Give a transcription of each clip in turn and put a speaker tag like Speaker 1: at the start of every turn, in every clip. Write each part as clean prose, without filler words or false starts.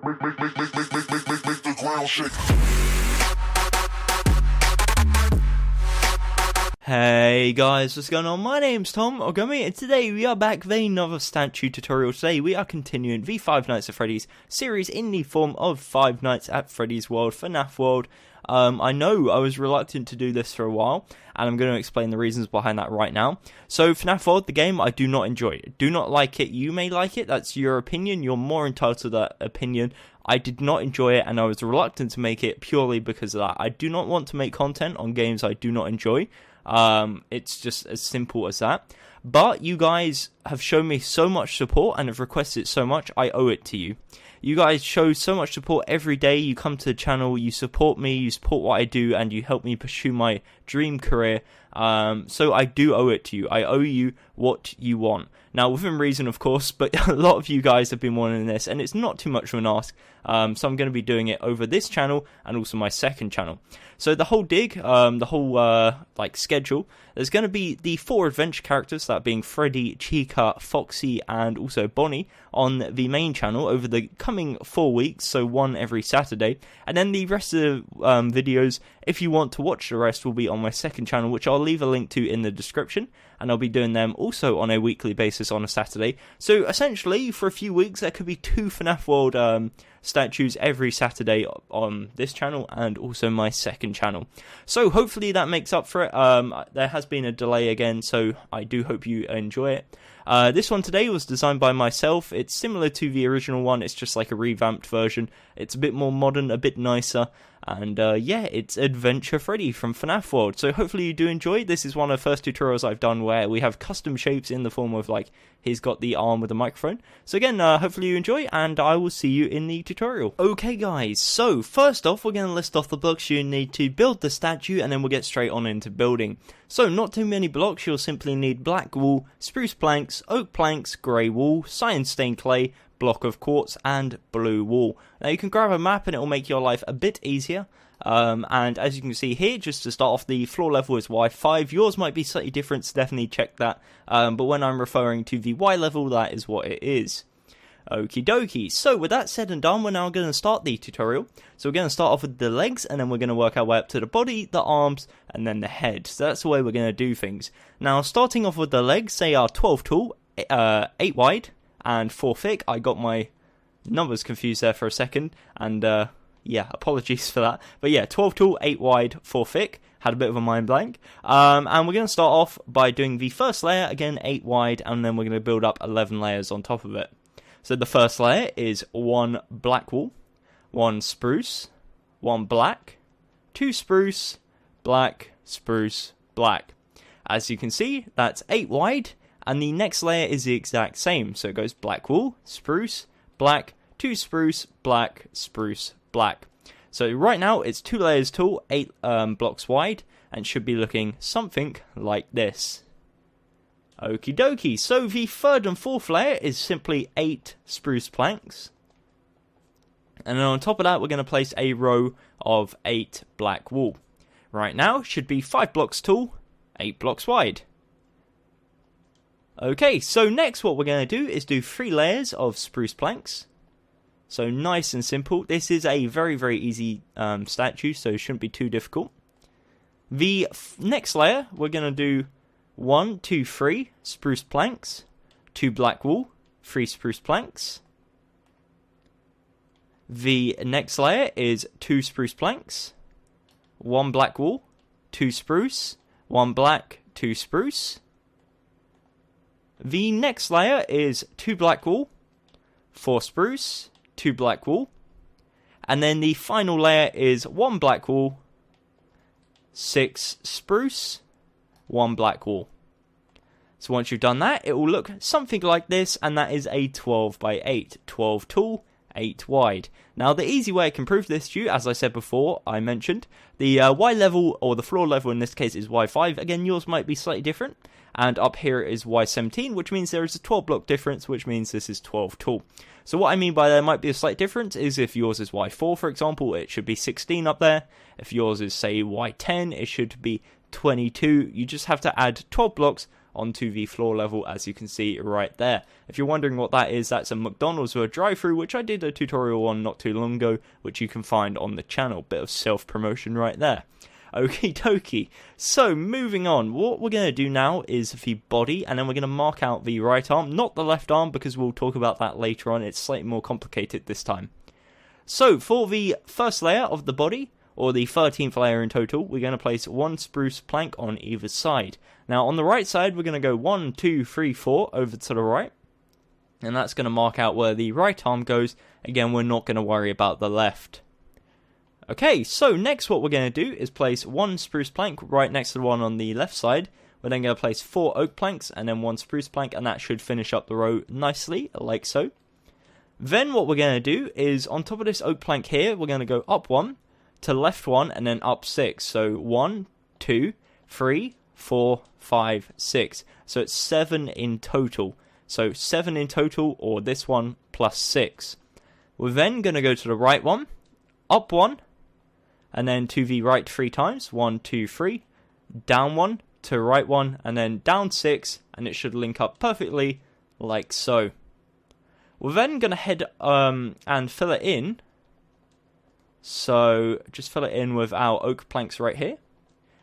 Speaker 1: Make the ground shake.
Speaker 2: Hey guys, what's going on? My name's Tom, or Gummy, and today we are back with another statue tutorial. Today we are continuing the Five Nights at Freddy's series in the form of Five Nights at Freddy's World, FNAF World. I know I was reluctant to do this for a while, and I'm going to explain the reasons behind that right now. So, FNAF World, the game, I do not enjoy. Do not like it. You may like it. That's your opinion. You're more entitled to that opinion. I did not enjoy it, and I was reluctant to make it purely because of that. I do not want to make content on games I do not enjoy. It's just as simple as that. But you guys have shown me so much support and have requested so much, I owe it to you. You guys show so much support every day. You come to the channel, you support me, you support what I do, and you help me pursue my dream career. So I do owe it to you. I owe you what you want. Now, within reason, of course, but a lot of you guys have been wanting this, and it's not too much of an ask. So I'm going to be doing it over this channel and also my second channel. So the whole schedule, there's going to be the 4 adventure characters, that being Freddy, Chica, Foxy, and also Bonnie, on the main channel over the coming 4 weeks, so one every Saturday. And then the rest of the videos, if you want to watch the rest, will be on my second channel, which I'll leave a link to in the description. And I'll be doing them also on a weekly basis on a Saturday. So essentially, for a few weeks, there could be 2 FNAF World statues every Saturday on this channel and also my second channel. So hopefully that makes up for it. There has been a delay again, so I do hope you enjoy it. This one today was designed by myself. It's similar to the original one, it's just like a revamped version. It's a bit more modern, a bit nicer, and yeah, it's Adventure Freddy from FNAF World. So hopefully you do enjoy. This is one of the first tutorials I've done where we have custom shapes in the form of, like, he's got the arm with a microphone. So again, hopefully you enjoy, and I will see you in the tutorial. Okay guys, so first off, we're going to list off the blocks you need to build the statue, and then we'll get straight on into building. So not too many blocks. You'll simply need black wool, spruce planks, oak planks, grey wool, cyan stained clay, block of quartz, and blue wool. Now you can grab a map and it will make your life a bit easier. And as you can see here, just to start off, the floor level is Y5. Yours might be slightly different, so definitely check that. But when I'm referring to the Y level, that is what it is. Okie dokie. So with that said and done, we're now going to start the tutorial. So we're going to start off with the legs, and then we're going to work our way up to the body, the arms, and then the head. So that's the way we're going to do things. Now, starting off with the legs, they are 12 tall, 8 wide, and 4 thick. I got my numbers confused there for a second, and yeah, apologies for that. But yeah, 12 tall, 8 wide, 4 thick. Had a bit of a mind blank. And we're going to start off by doing the first layer, again 8 wide, and then we're going to build up 11 layers on top of it. So the first layer is 1 black wool, 1 spruce, 1 black, 2 spruce, black, spruce, black. As you can see, that's 8 wide, and the next layer is the exact same. So it goes black wool, spruce, black, 2 spruce, black, spruce, black. So right now it's 2 layers tall, 8 blocks wide, and should be looking something like this. Okie dokie, so the third and fourth layer is simply 8 spruce planks. And then on top of that, we're going to place a row of 8 black wool. Right now, should be 5 blocks tall, 8 blocks wide. Okay, so next what we're going to do is do 3 layers of spruce planks. So nice and simple. This is a very, very easy statue, so it shouldn't be too difficult. The next layer, we're going to do 1, 2, 3 spruce planks, 2 black wool, 3 spruce planks. The next layer is 2 spruce planks, 1 black wool, 2 spruce, 1 black, 2 spruce. The next layer is 2 black wool, 4 spruce, 2 black wool. And then the final layer is 1 black wool, 6 spruce, 1 black wool. So once you've done that, it will look something like this, and that is a 12 by 8. 12 tall, 8 wide. Now the easy way I can prove this to you, as I said before, I mentioned, the Y level, or the floor level in this case, is Y5. Again, yours might be slightly different. And up here is Y17, which means there is a 12 block difference, which means this is 12 tall. So what I mean by there might be a slight difference is if yours is Y4, for example, it should be 16 up there. If yours is, say, Y10, it should be 22. You just have to add 12 blocks onto the floor level, as you can see right there. If you're wondering what that is, that's a McDonald's or a drive-thru, which I did a tutorial on not too long ago, which you can find on the channel. Bit of self-promotion right there. Okie dokie. So, moving on. What we're going to do now is the body, and then we're going to mark out the right arm, not the left arm, because we'll talk about that later on. It's slightly more complicated this time. So, for the first layer of the body, or the 13th layer in total, we're going to place one spruce plank on either side. Now, on the right side, we're going to go 1, 2, 3, 4 over to the right, and that's going to mark out where the right arm goes. Again, we're not going to worry about the left. Okay, so next what we're going to do is place one spruce plank right next to the one on the left side. We're then going to place 4 oak planks and then 1 spruce plank, and that should finish up the row nicely, like so. Then what we're going to do is, on top of this oak plank here, we're going to go up 1, to left 1, and then up 6. So 1, 2, 3, 4, 5, 6. So it's 7 in total. So 7 in total, or this one plus 6. We're then going to go to the right one, up 1, and then to the right 3 times, 1, 2, 3, down 1, to right 1, and then down 6, and it should link up perfectly, like so. We're then going to head and fill it in, so just fill it in with our oak planks right here,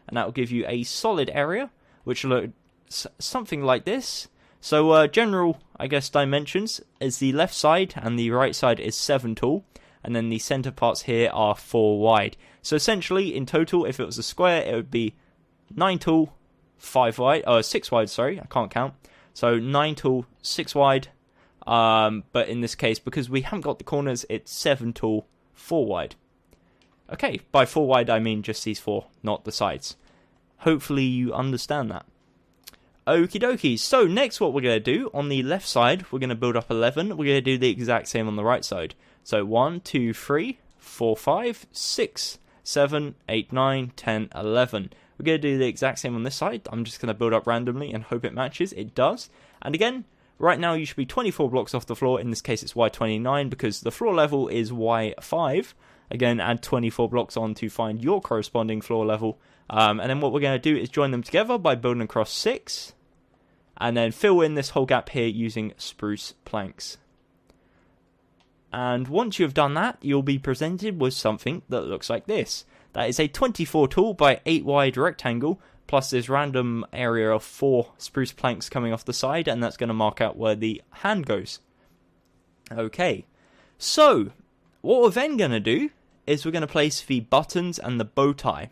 Speaker 2: and that will give you a solid area, which will look something like this. So general, I guess, dimensions is the left side, and the right side is 7 tall, and then the center parts here are 4 wide. So essentially, in total, if it was a square, it would be 9 tall, 5 wide, 6 wide, sorry, I can't count. So 9 tall, 6 wide, but in this case, because we haven't got the corners, it's 7 tall, 4 wide. Okay, by 4 wide, I mean just these 4, not the sides. Hopefully you understand that. Okie dokie, so next what we're going to do, on the left side, we're going to build up 11, we're going to do the exact same on the right side. So 1, 2, 3, 4, 5, 6, 7, 8, 9, 10, 11. We're going to do the exact same on this side. I'm just going to build up randomly and hope it matches. It does. And again, right now you should be 24 blocks off the floor. In this case it's Y29 because the floor level is Y5. Again, add 24 blocks on to find your corresponding floor level. And then what we're going to do is join them together by building across 6. And then fill in this whole gap here using spruce planks. And once you've done that, you'll be presented with something that looks like this. That is a 24 tall by 8 wide rectangle, plus this random area of 4 spruce planks coming off the side, and that's going to mark out where the hand goes. Okay, so what we're then going to do is we're going to place the buttons and the bow tie.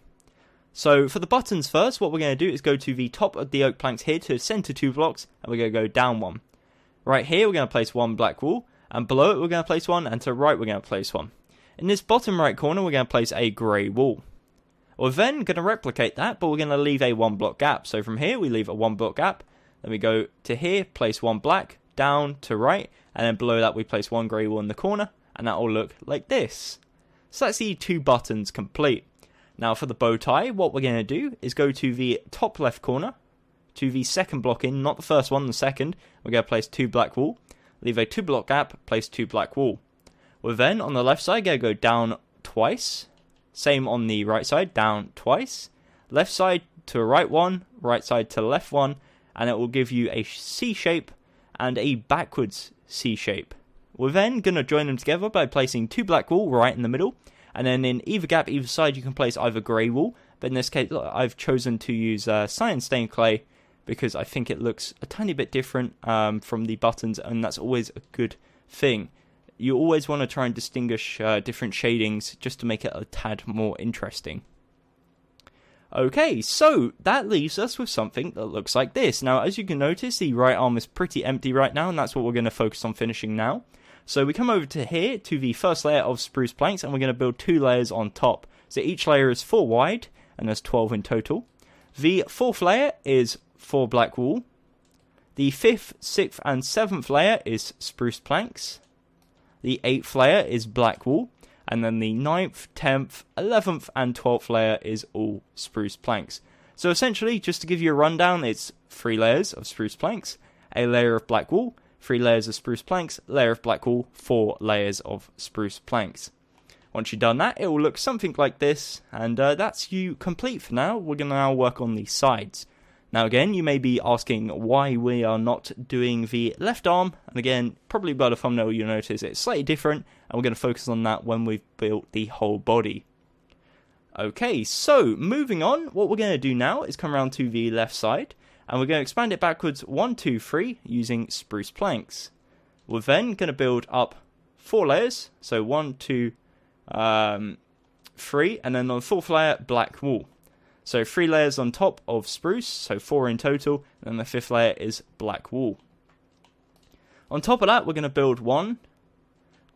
Speaker 2: So for the buttons first, what we're going to do is go to the top of the oak planks here to center 2 blocks, and we're going to go down 1. Right here, we're going to place 1 black wool, and below it, we're going to place 1, and to right, we're going to place 1. In this bottom right corner, we're going to place a grey wool. We're then going to replicate that, but we're going to leave a 1 block gap. So from here, we leave a 1 block gap. Then we go to here, place 1 black, down to right, and then below that, we place 1 grey wool in the corner, and that will look like this. So that's the 2 buttons complete. Now for the bow tie, what we're going to do is go to the top left corner, to the second block in, not the first one, the second. We're going to place 2 black wool, leave a 2 block gap, place 2 black wool. We're then on the left side going to go down twice. Same on the right side, down twice. Left side to right 1, right side to left 1, and it will give you a C shape and a backwards C shape. We're then going to join them together by placing 2 black wool right in the middle, and then in either gap, either side, you can place either grey wool, but in this case, I've chosen to use cyan stained clay because I think it looks a tiny bit different from the buttons, and that's always a good thing. You always want to try and distinguish different shadings just to make it a tad more interesting. Okay, so that leaves us with something that looks like this. Now, as you can notice, the right arm is pretty empty right now, and that's what we're going to focus on finishing now. So we come over to here, to the first layer of spruce planks, and we're going to build 2 layers on top. So each layer is 4 wide, and there's 12 in total. The 4th layer is 4 black wool. The 5th, 6th, and 7th layer is spruce planks. The 8th layer is black wool. And then the 9th, 10th, 11th, and 12th layer is all spruce planks. So essentially, just to give you a rundown, it's 3 layers of spruce planks, a layer of black wool, 3 layers of spruce planks, layer of black wool, 4 layers of spruce planks. Once you've done that, it will look something like this, and that's you complete for now. We're going to now work on the sides. Now again, you may be asking why we are not doing the left arm, and again, probably by the thumbnail you'll notice it's slightly different, and we're going to focus on that when we've built the whole body. Okay, so moving on, what we're going to do now is come around to the left side, and we're going to expand it backwards 1, 2, 3 using spruce planks. We're then going to build up 4 layers, so 1, 2, 3, and then on the 4th layer, black wool. So 3 layers on top of spruce, so 4 in total, and then the 5th layer is black wool. On top of that, we're going to build 1,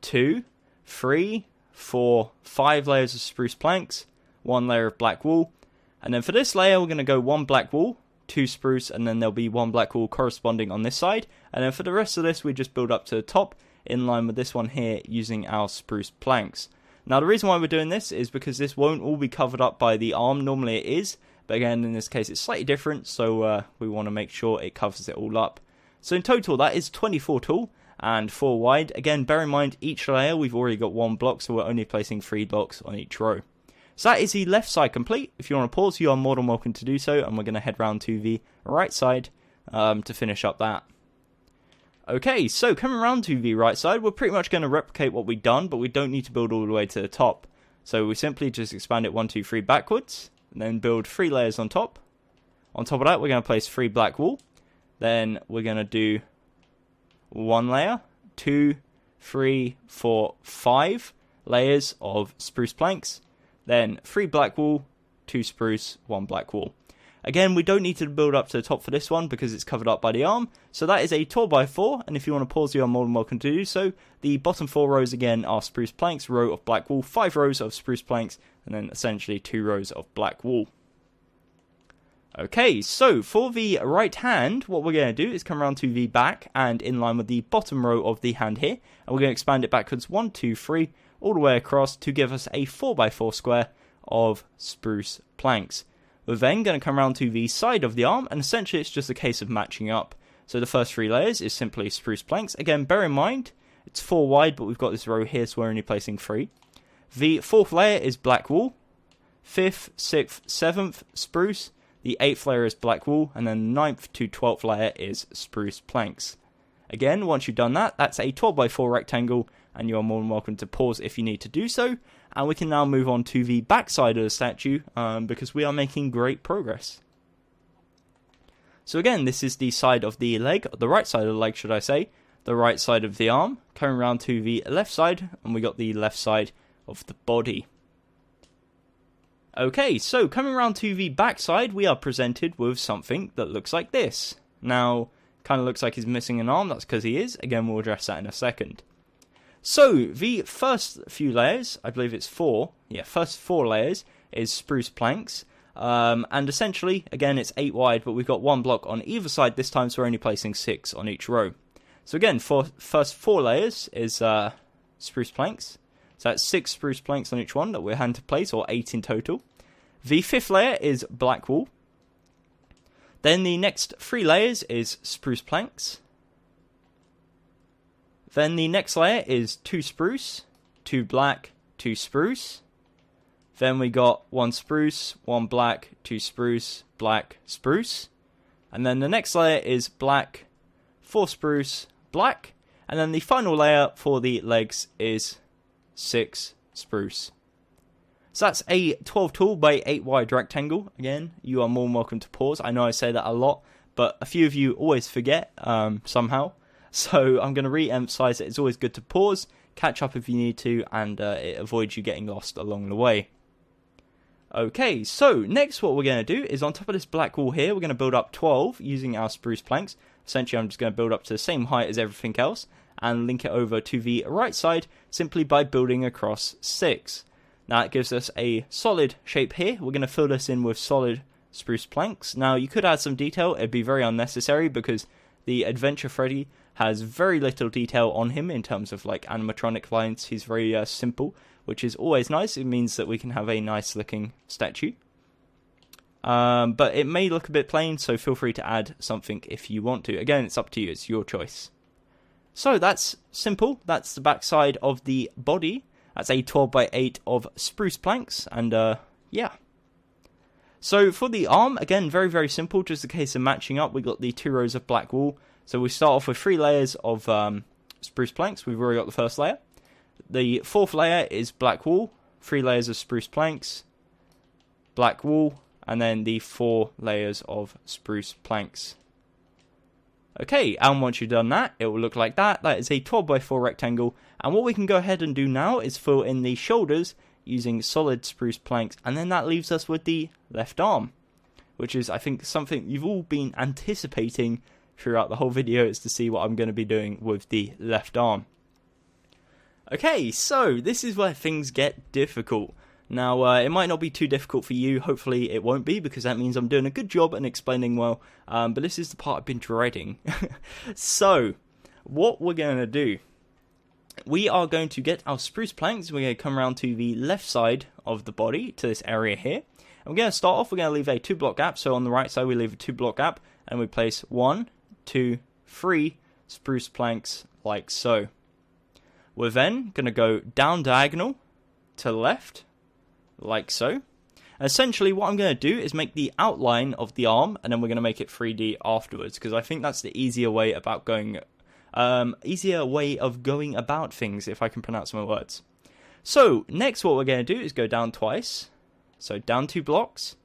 Speaker 2: 2, 3, 4, 5 layers of spruce planks, 1 layer of black wool, and then for this layer, we're going to go 1 black wool, 2 spruce, and then there'll be 1 black wool corresponding on this side, and then for the rest of this, we just build up to the top, in line with this one here, using our spruce planks. Now the reason why we're doing this is because this won't all be covered up by the arm. Normally it is, but again in this case it's slightly different, so we want to make sure it covers it all up. So in total that is 24 tall and 4 wide. Again, bear in mind each layer we've already got 1 block, so we're only placing 3 blocks on each row. So that is the left side complete. If you want to pause, you are more than welcome to do so, and we're going to head round to the right side to finish up that. Okay, so coming around to the right side, we're pretty much going to replicate what we've done, but we don't need to build all the way to the top. So we simply just expand it 1, 2, 3 backwards, and then build 3 layers on top. On top of that, we're going to place 3 black wool. Then we're going to do 1 layer, 2, 3, 4, 5 layers of spruce planks. Then 3 black wool, 2 spruce, 1 black wool. Again, we don't need to build up to the top for this one because it's covered up by the arm. So that is a 12x4, and if you want to pause, you are more than welcome to do so. The bottom 4 rows again are spruce planks, row of black wool, 5 rows of spruce planks, and then essentially 2 rows of black wool. Okay, so for the right hand, what we're going to do is come around to the back and in line with the bottom row of the hand here, and we're going to expand it backwards 1, 2, 3, all the way across to give us a 4x4 square of spruce planks. We're then going to come around to the side of the arm, and essentially it's just a case of matching up. So the first 3 layers is simply spruce planks. Again, bear in mind, it's 4 wide, but we've got this row here, so we're only placing 3. The 4th layer is black wool. 5th, 6th, 7th, spruce. The 8th layer is black wool, and then the 9th to 12th layer is spruce planks. Again, once you've done that, that's a 12x4 rectangle, and you're more than welcome to pause if you need to do so. And we can now move on to the back side of the statue, because we are making great progress. So again, this is the side of the leg, the right side of the leg should I say, the right side of the arm, coming around to the left side, and we got the left side of the body. Okay, so coming around to the back side, we are presented with something that looks like this. Now, kind of looks like he's missing an arm, that's because he is. Again, we'll address that in a second. So, the first few layers, I believe it's 4, first 4 layers is spruce planks, and essentially, again, it's 8 wide, but we've got 1 block on either side this time, so we're only placing 6 on each row. So again, for first 4 layers is spruce planks, so that's 6 spruce planks on each one that we're having to place, or 8 in total. The 5th layer is black wool. Then the next 3 layers is spruce planks. Then the next layer is 2 spruce, 2 black, 2 spruce. Then we got 1 spruce, 1 black, 2 spruce, black, spruce. And then the next layer is black, 4 spruce, black. And then the final layer for the legs is 6 spruce. So that's a 12 tall by 8 wide rectangle. Again, you are more than welcome to pause. I know I say that a lot, but a few of you always forget somehow. So I'm going to re-emphasize that it's always good to pause, catch up if you need to, and it avoids you getting lost along the way. Okay, so next what we're going to do is on top of this black wall here, we're going to build up 12 using our spruce planks. Essentially, I'm just going to build up to the same height as everything else and link it over to the right side simply by building across 6. Now it gives us a solid shape here. We're going to fill this in with solid spruce planks. Now you could add some detail, it'd be very unnecessary because the Adventure Freddy has very little detail on him in terms of like animatronic lines. He's very simple, which is always nice. It means that we can have a nice looking statue. But it may look a bit plain, so feel free to add something if you want to. Again, it's up to you, it's your choice. So that's simple, that's the back side of the body. That's a 12 by 8 of spruce planks, and yeah. So for the arm, again, very, very simple, just a case of matching up. We got the 2 rows of black wool. So we start off with 3 layers of spruce planks. We've already got the first layer. The 4th layer is black wool, 3 layers of spruce planks, black wool, and then the 4 layers of spruce planks. Okay, and once you've done that, it will look like that. That is a 12x4 rectangle. And what we can go ahead and do now is fill in the shoulders using solid spruce planks. And then that leaves us with the left arm, which is, I think, something you've all been anticipating throughout the whole video, is to see what I'm going to be doing with the left arm. Okay, so this is where things get difficult. Now, it might not be too difficult for you. Hopefully it won't be, because that means I'm doing a good job and explaining well. But this is the part I've been dreading. So, what we're going to do, we are going to get our spruce planks. We're going to come around to the left side of the body, to this area here. And we're going to start off, we're going to leave a 2-block gap. So on the right side, we leave a 2-block gap. And we place 1, 2, 3 spruce planks like so. We're then going to go down diagonal to the left, like so. And essentially what I'm going to do is make the outline of the arm, and then we're going to make it 3D afterwards, because I think that's the easier way about going, about things, if I can pronounce my words. So next what we're going to do is go down twice, so down 2 blocks,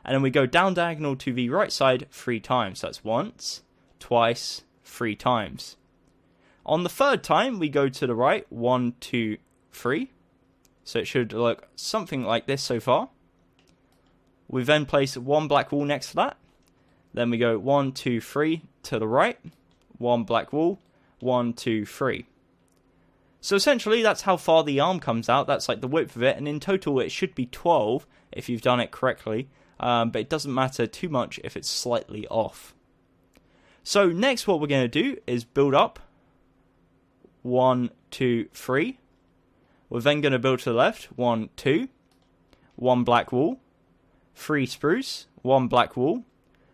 Speaker 2: and then we go down diagonal to the right side 3 times. So that's once, twice, 3 times. On the 3rd time, we go to the right, 1, 2, 3. So it should look something like this so far. We then place 1 black wool next to that. Then we go 1, 2, 3 to the right, 1 black wool, 1, 2, 3. So essentially, that's how far the arm comes out. That's like the width of it, and in total, it should be 12 if you've done it correctly. But it doesn't matter too much if it's slightly off. So next, what we're going to do is build up 1, 2, 3. We're then going to build to the left, 1, 2, 1 black wool, 3 spruce, 1 black wool,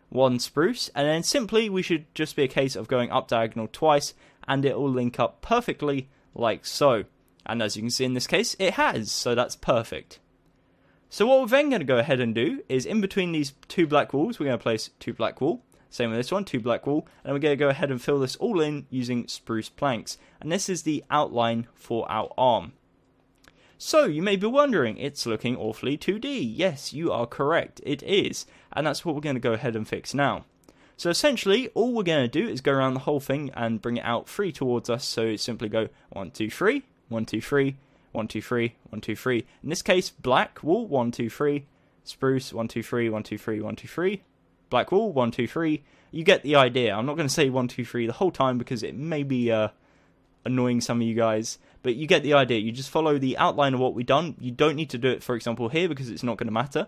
Speaker 2: 1 spruce, and then simply we should just be a case of going up diagonal twice, and it will link up perfectly like so. And as you can see in this case, it has, so that's perfect. So what we're then going to go ahead and do is, in between these 2 black wools, we're going to place 2 black wool. Same with this one, 2 black wool, and we're going to go ahead and fill this all in using spruce planks. And this is the outline for our arm. So you may be wondering, it's looking awfully 2D. Yes, you are correct, it is. And that's what we're going to go ahead and fix now. So essentially, all we're going to do is go around the whole thing and bring it out 3 towards us. So simply go 1, 2, 3, 1, 2, 3, 1, 2, 3, 1, 2, 3. In this case, black wool, 1, 2, 3, spruce, 1, 2, 3, 1, 2, 3, 1, 2, 3. Black wool, 1, 2, 3. You get the idea. I'm not going to say 1, 2, 3 the whole time, because it may be annoying some of you guys. But you get the idea. You just follow the outline of what we've done. You don't need to do it, for example, here, because it's not going to matter.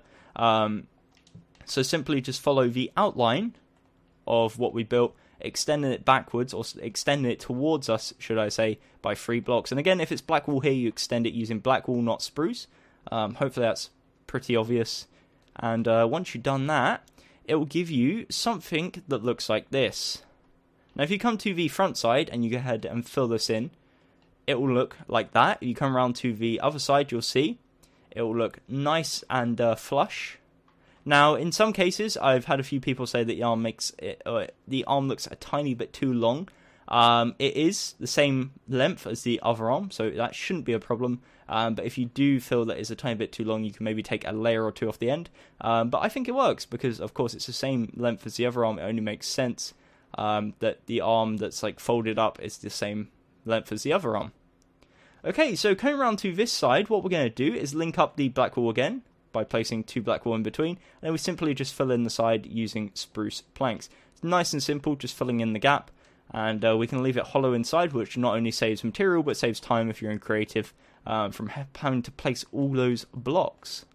Speaker 2: So simply just follow the outline of what we built, extending it backwards, or extending it towards us, should I say, by 3 blocks. And again, if it's black wool here, you extend it using black wool, not spruce. Hopefully that's pretty obvious. And once you've done that, it will give you something that looks like this. Now if you come to the front side and you go ahead and fill this in, it will look like that. If you come around to the other side, you'll see it will look nice and flush. Now in some cases, I've had a few people say that the arm looks a tiny bit too long. It is the same length as the other arm, so that shouldn't be a problem. But if you do feel that it's a tiny bit too long, you can maybe take a layer or 2 off the end. But I think it works, because of course it's the same length as the other arm. It only makes sense that the arm that's like folded up is the same length as the other arm. Okay, so coming around to this side, what we're going to do is link up the black wool again by placing 2 black wool in between, and then we simply just fill in the side using spruce planks. It's nice and simple, just filling in the gap. And we can leave it hollow inside, which not only saves material, but saves time if you're in creative, from having to place all those blocks.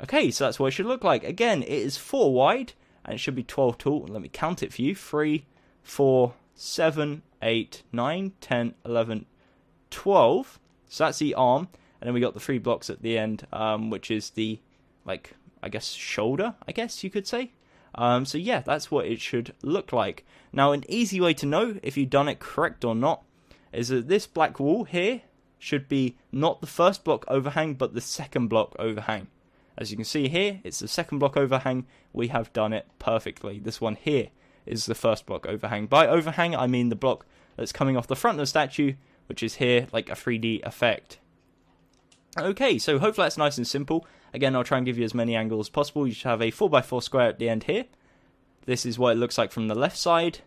Speaker 2: Okay, so that's what it should look like. Again, it is 4 wide, and it should be 12 tall. Let me count it for you. 3, 4, 7, 8, 9, 10, 11, 12. So that's the arm. And then we got the 3 blocks at the end, which is the, like, I guess, shoulder, I guess you could say. So yeah, that's what it should look like. Now, an easy way to know if you've done it correct or not is that this black wool here should be not the first block overhang, but the second block overhang. As you can see here, it's the second block overhang. We have done it perfectly. This one here is the first block overhang. By overhang, I mean the block that's coming off the front of the statue, which is here, like a 3D effect. Okay, so hopefully that's nice and simple. Again, I'll try and give you as many angles as possible. You should have a 4x4 square at the end here. This is what it looks like from the left side.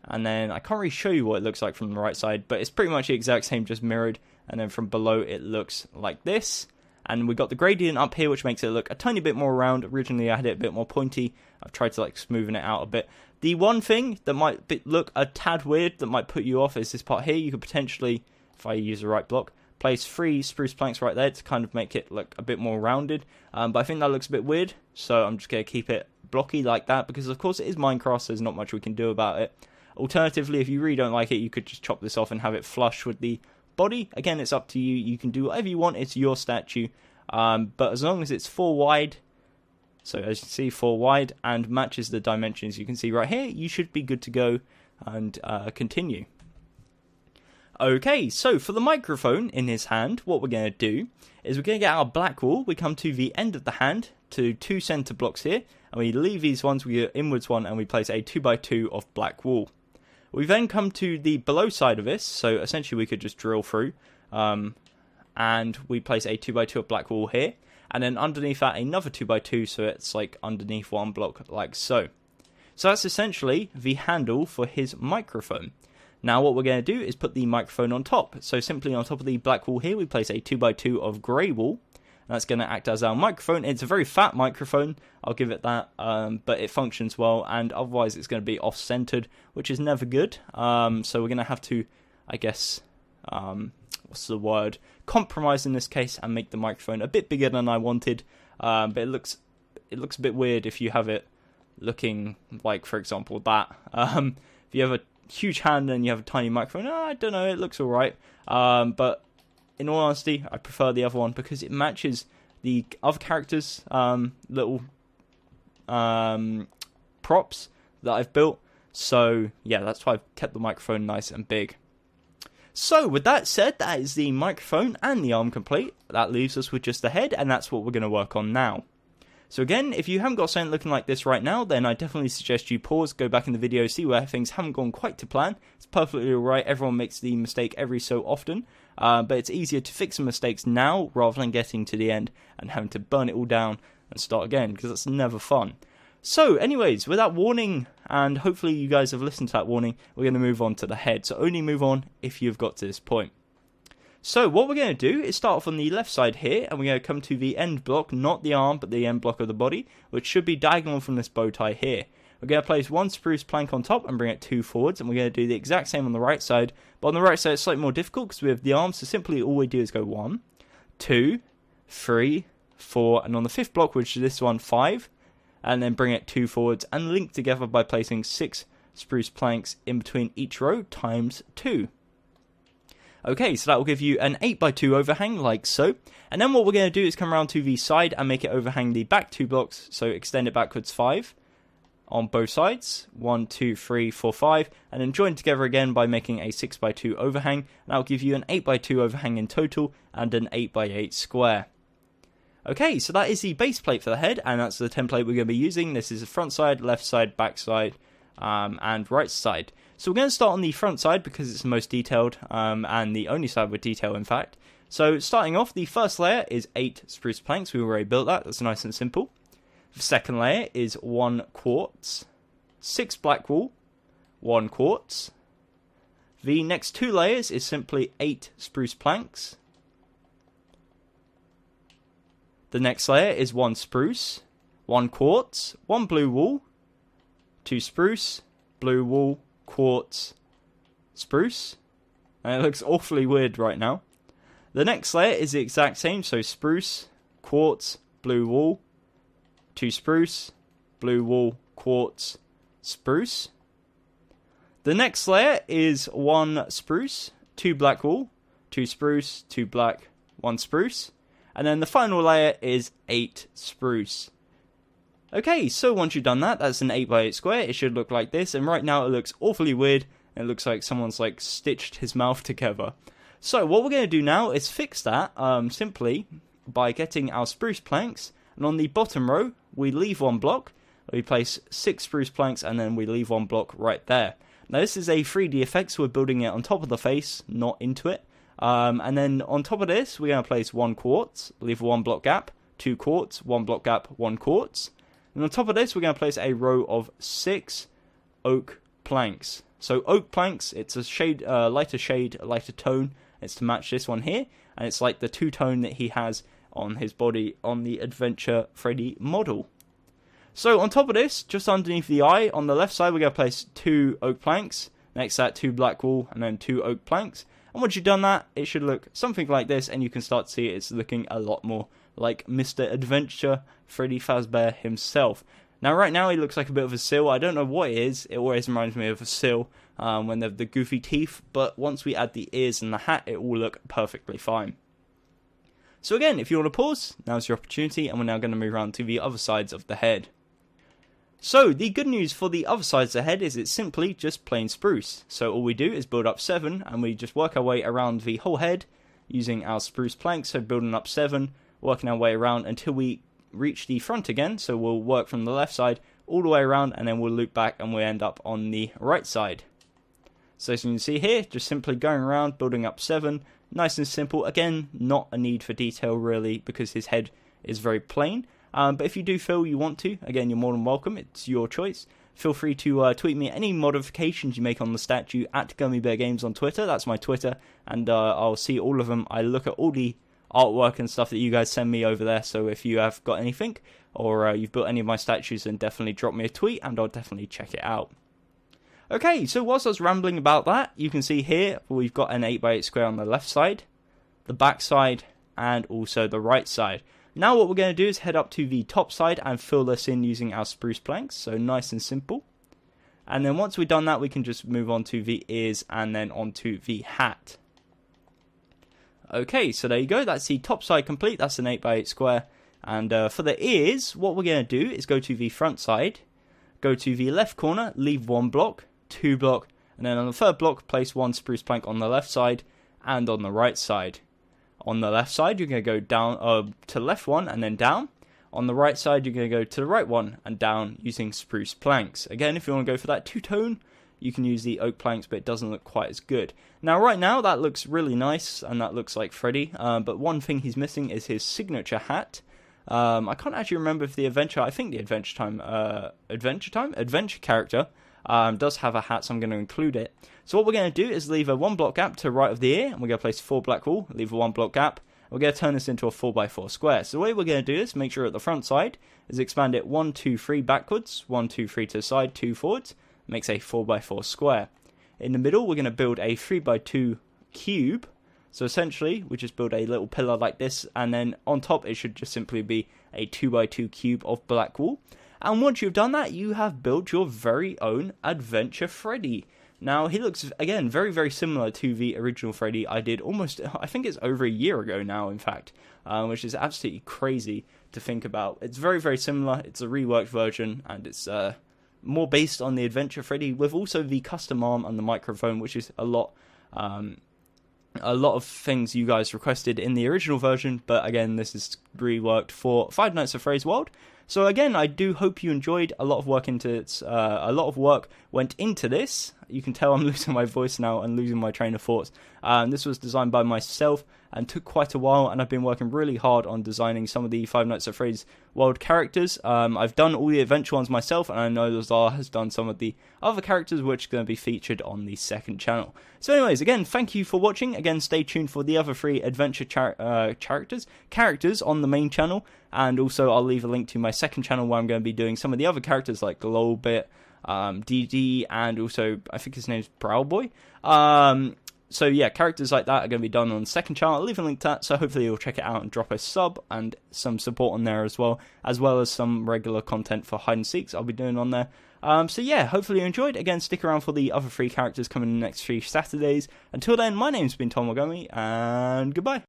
Speaker 2: And then I can't really show you what it looks like from the right side, but it's pretty much the exact same, just mirrored. And then from below it looks like this. And we got the gradient up here, which makes it look a tiny bit more round. Originally I had it a bit more pointy. I've tried to like smoothen it out a bit. The one thing that might look a tad weird, that might put you off, is this part here. You could potentially, if I use the right block, place 3 spruce planks right there to kind of make it look a bit more rounded. But I think that looks a bit weird, so I'm just going to keep it blocky like that, because of course it is Minecraft, so there's not much we can do about it. Alternatively, if you really don't like it, you could just chop this off and have it flush with the body. Again, it's up to you. You can do whatever you want. It's your statue. But as long as it's 4 wide, so as you can see, 4 wide, and matches the dimensions you can see right here, you should be good to go and continue. Okay, so for the microphone in his hand, what we're going to do is we're going to get our black wool. We come to the end of the hand, to 2 center blocks here, and we leave these ones, we get inwards one, and we place a 2x2 of black wool. We then come to the below side of this, so essentially we could just drill through, and we place a 2x2 of black wool here, and then underneath that another 2x2, so it's like underneath one block like so. So that's essentially the handle for his microphone. Now what we're going to do is put the microphone on top. So simply on top of the black wool here, we place a 2x2 of grey wool. That's going to act as our microphone. It's a very fat microphone, I'll give it that, but it functions well, and otherwise it's going to be off-centered, which is never good. So we're going to have to, I guess, what's the word, compromise in this case and make the microphone a bit bigger than I wanted. But it looks a bit weird if you have it looking like, for example, that. If you have a huge hand and you have a tiny microphone, I don't know, it looks alright. But in all honesty, I prefer the other one because it matches the other characters' little props that I've built. So yeah, that's why I've kept the microphone nice and big. So with that said, that is the microphone and the arm complete. That leaves us with just the head, and that's what we're going to work on now. So again, if you haven't got something looking like this right now, then I definitely suggest you pause, go back in the video, see where things haven't gone quite to plan. It's perfectly alright, everyone makes the mistake every so often, but it's easier to fix the mistakes now rather than getting to the end and having to burn it all down and start again, because that's never fun. So anyways, with that warning, and hopefully you guys have listened to that warning, we're going to move on to the head. So only move on if you've got to this point. So what we're going to do is start off on the left side here, and we're going to come to the end block, not the arm, but the end block of the body, which should be diagonal from this bow tie here. We're going to place 1 spruce plank on top and bring it 2 forwards, and we're going to do the exact same on the right side, but on the right side it's slightly more difficult because we have the arm, so simply all we do is go 1, 2, 3, 4, and on the 5th block, which is this one, 5, and then bring it 2 forwards and link together by placing 6 spruce planks in between each row times 2. Okay, so that will give you an 8x2 overhang, like so. And then what we're going to do is come around to the side and make it overhang the back 2 blocks, so extend it backwards 5 on both sides. 1, 2, 3, 4, 5. And then join together again by making a 6x2 overhang. And that will give you an 8x2 overhang in total and an 8x8 square. Okay, so that is the base plate for the head, and that's the template we're going to be using. This is the front side, left side, back side, and right side. So we're going to start on the front side because it's the most detailed, and the only side with detail in fact. So starting off, the first layer is 8 spruce planks. We already built that, that's nice and simple. The second layer is 1 quartz, 6 black wool, 1 quartz. The next 2 layers is simply 8 spruce planks. The next layer is 1 spruce, 1 quartz, 1 blue wool, 2 spruce, blue wool, quartz, spruce, and it looks awfully weird right now. The next layer is the exact same, so spruce, quartz, blue wool, 2 spruce, blue wool, quartz, spruce. The next layer is 1 spruce, 2 black wool, 2 spruce, 2 black, 1 spruce, and then the final layer is 8 spruce. Okay, so once you've done that, that's an 8x8 square. It should look like this, and right now it looks awfully weird. It looks like someone's like stitched his mouth together. So what we're going to do now is fix that simply by getting our spruce planks, and on the bottom row we leave 1 block, we place 6 spruce planks, and then we leave 1 block right there. Now this is a 3D effect, so we're building it on top of the face, not into it. And then on top of this, we're going to place 1 quartz, leave a 1 block gap, 2 quartz, 1 block gap, 1 quartz. And on top of this, we're going to place a row of 6 oak planks. So oak planks, it's a lighter tone. It's to match this one here, and it's like the 2-tone that he has on his body on the Adventure Freddy model. So on top of this, just underneath the eye, on the left side, we're going to place 2 oak planks. Next to that, 2 black wool, and then 2 oak planks. And once you've done that, it should look something like this, and you can start to see it's looking a lot more like Mr. Adventure Freddy Fazbear himself. Now, right now, he looks like a bit of a seal. I don't know what it is. It always reminds me of a seal when they have the goofy teeth. But once we add the ears and the hat, it will look perfectly fine. So again, if you want to pause, now's your opportunity. And we're now going to move around to the other sides of the head. So, the good news for the other sides of the head is it's simply just plain spruce. So all we do is build up 7, and we just work our way around the whole head using our spruce planks. So building up 7, working our way around until we reach the front again. So we'll work from the left side all the way around, and then we'll loop back and we end up on the right side. So as you can see here, just simply going around, building up 7, nice and simple. Again, not a need for detail really, because his head is very plain. But if you do feel you want to, again, you're more than welcome. It's your choice. Feel free to tweet me any modifications you make on the statue at Gummy Bear Games on Twitter. That's my Twitter, and I'll see all of them. I look at all the artwork and stuff that you guys send me over there. So if you have got anything, or you've built any of my statues, then definitely drop me a tweet, and I'll definitely check it out. Okay, so whilst I was rambling about that, you can see here we've got an 8x8 square on the left side, the back side, and also the right side. Now what we're going to do is head up to the top side and fill this in using our spruce planks, so nice and simple. And then once we've done that, we can just move on to the ears and then onto the hat. Okay, so there you go, that's the top side complete, that's an 8x8 square. And for the ears, what we're going to do is go to the front side, go to the left corner, leave 1 block, 2 block, and then on the 3rd block, place 1 spruce plank on the left side and on the right side. On the left side, you're going to go down to the left one and then down. On the right side, you're going to go to the right one and down using spruce planks. Again, if you want to go for that 2-tone, you can use the oak planks, but it doesn't look quite as good. Now, right now, that looks really nice, and that looks like Freddy. But one thing he's missing is his signature hat. I can't actually remember if the Adventure character does have a hat, so I'm going to include it. So what we're going to do is leave a 1 block gap to the right of the ear, and we're going to place 4 black wool, leave a 1 block gap. We're going to turn this into a 4x4 square. So the way we're going to do this, make sure at the front side is expand it 1, 2, 3 backwards, 1, 2, 3 to the side, 2 forwards, makes a 4x4 square. In the middle, we're going to build a 3x2 cube. So essentially, we just build a little pillar like this, and then on top it should just simply be a 2x2 cube of black wool. And once you've done that, you have built your very own Adventure Freddy. Now, he looks, again, very, very similar to the original Freddy I did almost, I think it's over a year ago now, in fact, which is absolutely crazy to think about. It's very, very similar. It's a reworked version, and it's more based on the Adventure Freddy, with also the custom arm and the microphone, which is a lot of things you guys requested in the original version, but again, this is reworked for Five Nights at Freddy's World. So again, I do hope you enjoyed. A lot of work went into this. You can tell I'm losing my voice now and losing my train of thoughts. This was designed by myself and took quite a while, and I've been working really hard on designing some of the Five Nights at Freddy's World characters. I've done all the adventure ones myself, and I know Lazar has done some of the other characters which are going to be featured on the second channel. So anyways, again, thank you for watching. Again, stay tuned for the other 3 adventure characters on the main channel, and also I'll leave a link to my second channel where I'm going to be doing some of the other characters like Glowbit, DD, and also I think his name's Browboy. So yeah, characters like that are going to be done on the second channel. I'll leave a link to that, so hopefully you'll check it out and drop a sub and some support on there as well as some regular content for hide and seeks I'll be doing on there. So yeah, hopefully you enjoyed. Again, stick around for the other 3 characters coming in the next 3 Saturdays. Until then, my name's been Tom Gummy, and goodbye.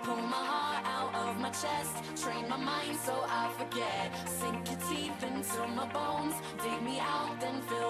Speaker 1: Pull my heart out of my chest, train my mind so I forget. Sink your teeth into my bones, dig me out, then fill